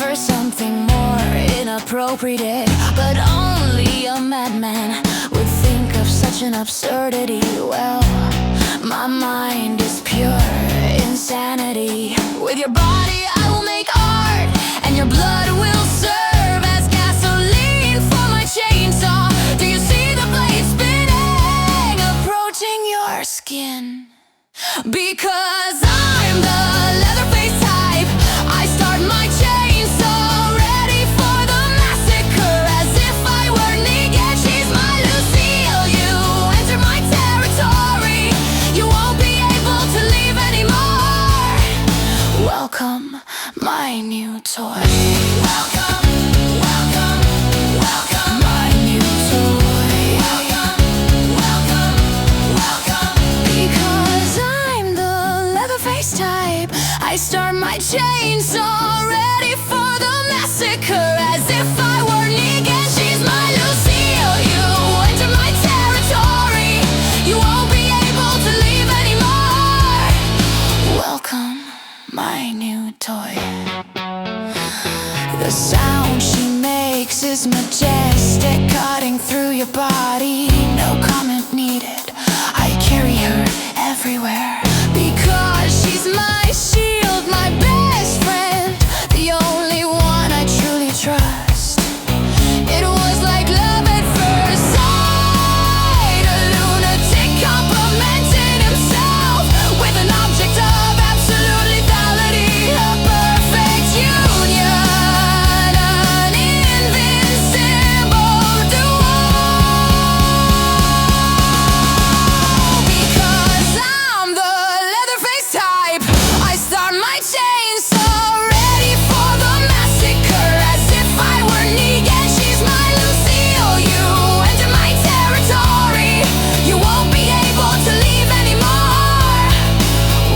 for something more inappropriate, but only a madman would think of such an absurdity. Well, my mind is pure insanity. With your body I will make art, and your blood will serve as gasoline for my chainsaw. Do you see the blade spinning, approaching your skin? Because I'm the Leatherface type, I start my chainsaw ready for the massacre. As if I were Negan, she's my Lucille. You enter my territory, you won't be able to leave anymore. Welcome, my new toy. Welcome, welcome, welcome, my new toy. Welcome, welcome, welcome. Because I'm the Leatherface type, I start my chainsaw ready for the massacre. As if I were Negan, she's my Lucille. You enter my territory, you won't be able to leave anymore. Welcome, my new toy. The sound she makes is majestic, cutting through your body. No comment needed, I carry her everywhere. Because she's my shield, my best friend, the only one I truly trust. It was like love at first sight, a lunatic complimenting himself with an object of absolute lethality. A perfect union, an invincible duo. Because I'm the Leatherface type, I start my chainsaw ready for the massacre. As if I were Negan, she's my Lucille. You enter my territory, you won't be able to leave anymore.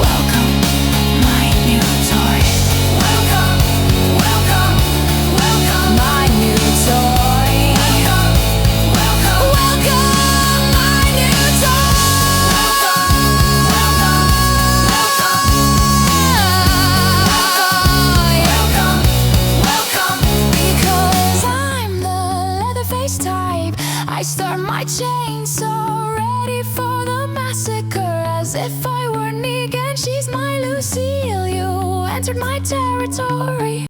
Welcome, my new toy. Welcome, welcome, welcome, my new toy. Welcome, welcome, welcome, my new toy. Welcome, welcome, welcome, because I'm the Leatherface type, I start my chainsaw ready for the massacre. As if I were Negan, she's my Lucille. You entered my territory.